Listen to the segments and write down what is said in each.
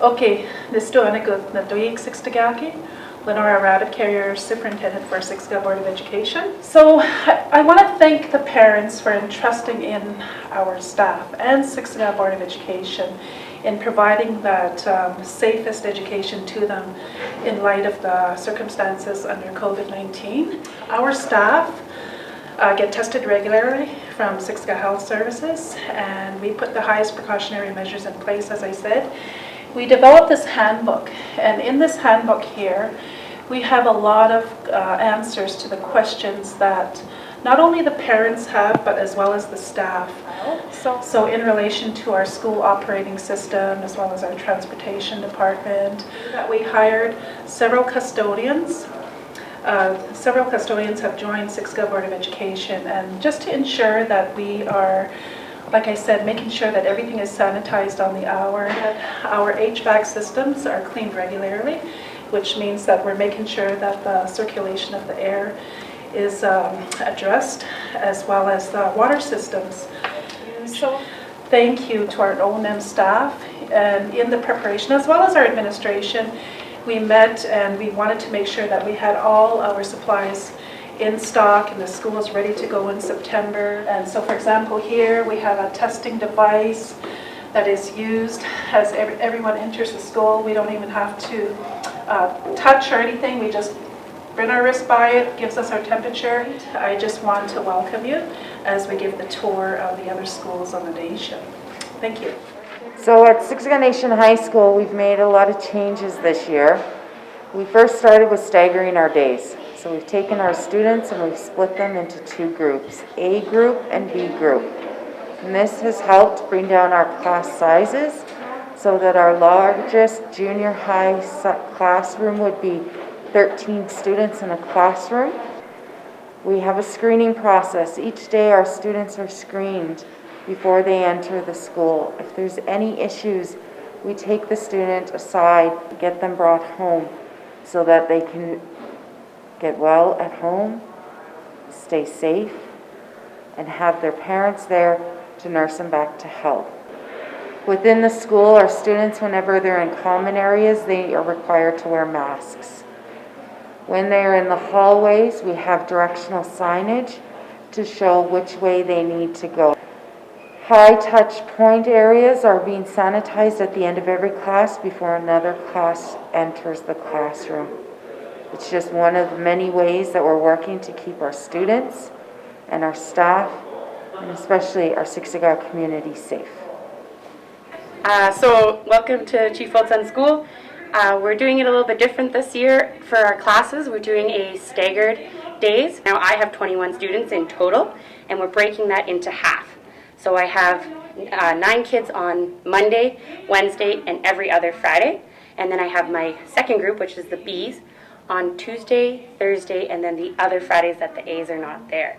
Okay, this do ana go na doig Siksika Lenora Rabbit Carrier, Superintendent for Siksika Board of Education. So I want to thank the parents for entrusting in our staff and Siksika Board of Education in providing that safest education to them in light of the circumstances under COVID-19. Our staff get tested regularly from Siksika Health Services, and we put the highest precautionary measures in place, as I said. We developed this handbook, and in this handbook here, we have a lot of answers to the questions that not only the parents have, but as well as the staff. So in relation to our school operating system, as well as our transportation department, we hired several custodians. Several custodians have joined Siksika Board of Education, and just to ensure that we are, like I said, making sure that everything is sanitized on the hour, that our HVAC systems are cleaned regularly, which means that we're making sure that the circulation of the air is addressed, as well as the water systems. So thank you to our O&M staff, and in the preparation, as well as our administration, we met and we wanted to make sure that we had all our supplies in stock and the school is ready to go in September. And so, for example, here we have a testing device that is used as everyone enters the school. We don't even have to touch or anything. We just bring our wrist by it, gives us our temperature. I just want to welcome you as we give the tour of the other schools on the nation. Thank you. So at Siksika Nation High School, we've made a lot of changes this year. We first started with staggering our days. So we've taken our students and we've split them into two groups, A group and B group. And this has helped bring down our class sizes so that our largest junior high classroom would be 13 students in a classroom. We have a screening process. Each day our students are screened before they enter the school. If there's any issues, we take the student aside, get them brought home so that they can get well at home, stay safe, and have their parents there to nurse them back to health. Within the school, our students, whenever they're in common areas, they are required to wear masks. When they're in the hallways, we have directional signage to show which way they need to go. High touch point areas are being sanitized at the end of every class before another class enters the classroom. It's just one of the many ways that we're working to keep our students and our staff, and especially our Siksika community, safe. So welcome to Chief Wilson School. We're doing it a little bit different this year for our classes. We're doing a staggered days. Now I have 21 students in total, and we're breaking that into half. So I have 9 kids on Monday, Wednesday, and every other Friday. And then I have my second group, which is the Bs, on Tuesday, Thursday, and then the other Fridays that the A's are not there.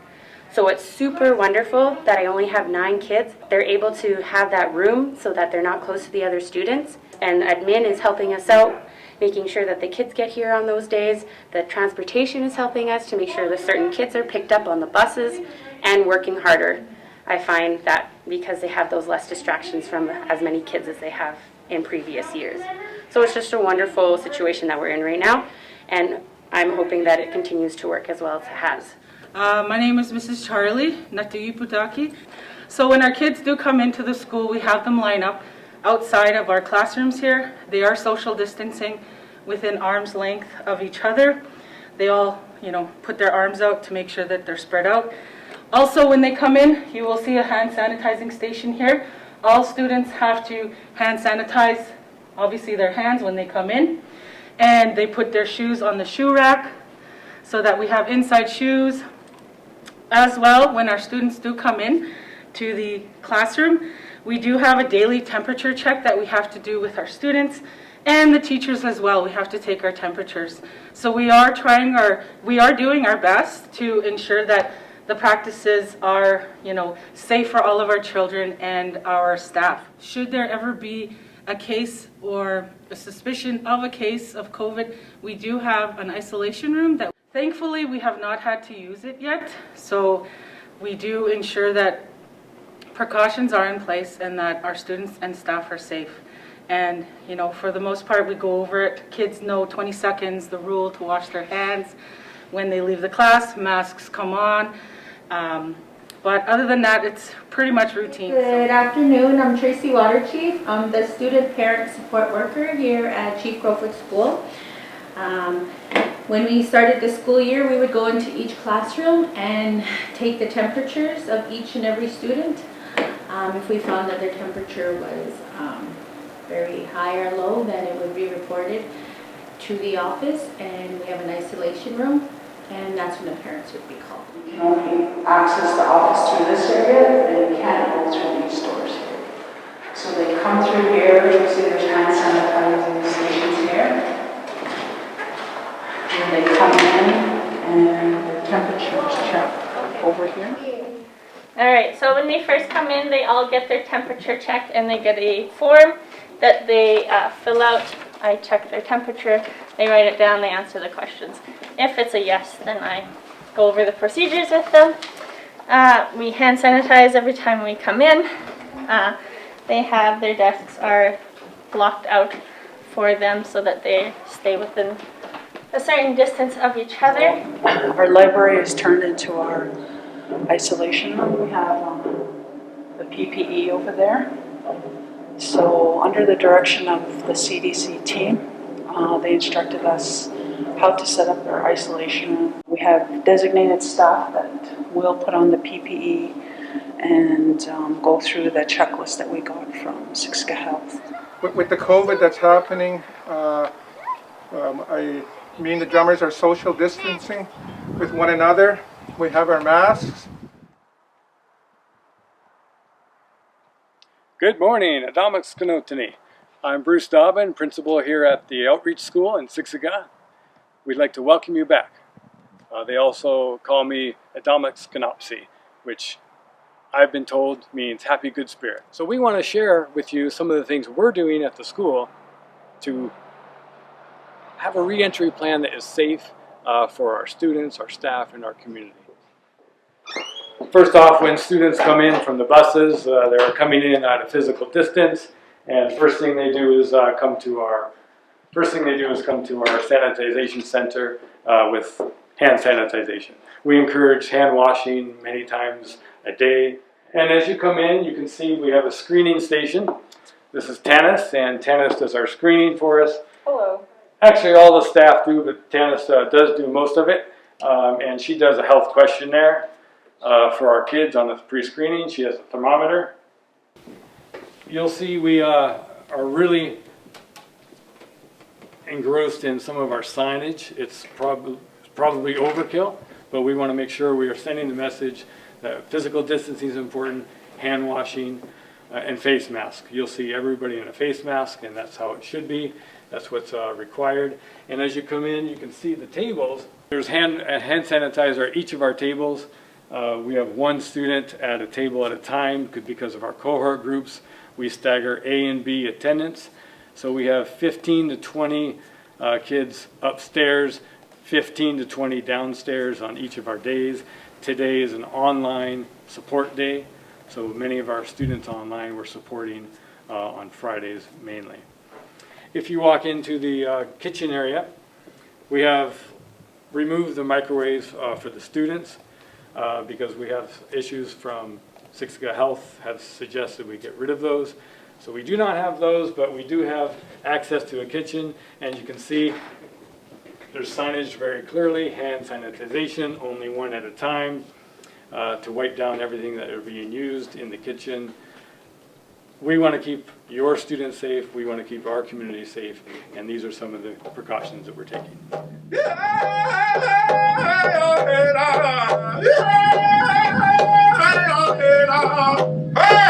So it's super wonderful that I only have 9 kids. They're able to have that room so that they're not close to the other students. And admin is helping us out, making sure that the kids get here on those days. The transportation is helping us to make sure that certain kids are picked up on the buses, and working harder. I find that because they have those less distractions from as many kids as they have in previous years. So it's just a wonderful situation that we're in right now, and I'm hoping that it continues to work as well as it has. My name is Mrs. Charlie Natuyiputaki. So when our kids do come into the school, we have them line up outside of our classrooms here. They are social distancing within arm's length of each other. They all, put their arms out to make sure that they're spread out. Also, when they come in, you will see a hand sanitizing station here. All students have to hand sanitize, obviously, their hands when they come in. And they put their shoes on the shoe rack so that we have inside shoes. As well, when our students do come in to the classroom, We do have a daily temperature check that we have to do with our students and the teachers as well. We have to take our temperatures. So we are doing our best to ensure that the practices are, safe for all of our children and our staff. Should there ever be a case or a suspicion of a case of COVID, we do have an isolation room that thankfully we have not had to use it yet. So we do ensure that precautions are in place and that our students and staff are safe. And, for the most part, we go over it. Kids know 20 seconds, the rule to wash their hands. When they leave the class, masks come on. But other than that, it's pretty much routine. Good afternoon. I'm Tracy Waterchief. I'm the student parent support worker here at Chief Crowfoot School. When we started the school year, we would go into each classroom and take the temperatures of each and every student. If we found that their temperature was very high or low, then it would be reported to the office, and we have an isolation room, and that's when the parents would be called. You can only access the office through this area, and you can't go through these doors here. So they come through here, you see there's hand sanitizing stations here. And they come in, and the temperature is checked over here. All right, so when they first come in, they all get their temperature checked and they get a form that they fill out. I check their temperature, they write it down, they answer the questions. If it's a yes, then I go over the procedures with them. We hand sanitize every time we come in. They have their desks are blocked out for them so that they stay within a certain distance of each other. Our library is turned into our isolation room. We have the PPE over there. So under the direction of the CDC team, they instructed us how to set up our isolation room. We have designated staff that will put on the PPE and go through the checklist that we got from Siksika Health. With the COVID that's happening, me and the drummers are social distancing with one another. We have our masks. Good morning, Adamak Skanotani. I'm Bruce Dobbin, principal here at the Outreach School in Siksika. We'd like to welcome you back. They also call me Adamak Skanopsi, which I've been told means happy good spirit. So we want to share with you some of the things we're doing at the school to have a re-entry plan that is safe for our students, our staff, and our community. First off, when students come in from the buses, they're coming in at a physical distance, and first thing they do is come to our sanitization center with hand sanitization. We encourage hand washing many times a day. And as you come in, you can see we have a screening station. This is Tanis, and Tanis does our screening for us. Hello. Actually, all the staff do, but Tanis does do most of it. And she does a health questionnaire for our kids on the pre-screening. She has a thermometer. You'll see we are really engrossed in some of our signage. It's probably overkill, but we want to make sure we are sending the message that physical distancing is important, hand washing, and face mask. You'll see everybody in a face mask, and that's how it should be. That's what's required. And as you come in, you can see the tables. There's hand sanitizer at each of our tables. We have one student at a table at a time because of our cohort groups. We stagger A and B attendance. So we have 15 to 20 kids upstairs, 15 to 20 downstairs on each of our days. Today is an online support day. So many of our students online we're supporting on Fridays mainly. If you walk into the kitchen area, we have removed the microwaves for the students because we have issues from Siksika Health has suggested we get rid of those. So we do not have those, but we do have access to a kitchen, and you can see there's signage very clearly, hand sanitization, only one at a time, to wipe down everything that are being used in the kitchen. We want to keep your students safe, we want to keep our community safe, and these are some of the precautions that we're taking. Yeah. Yeah.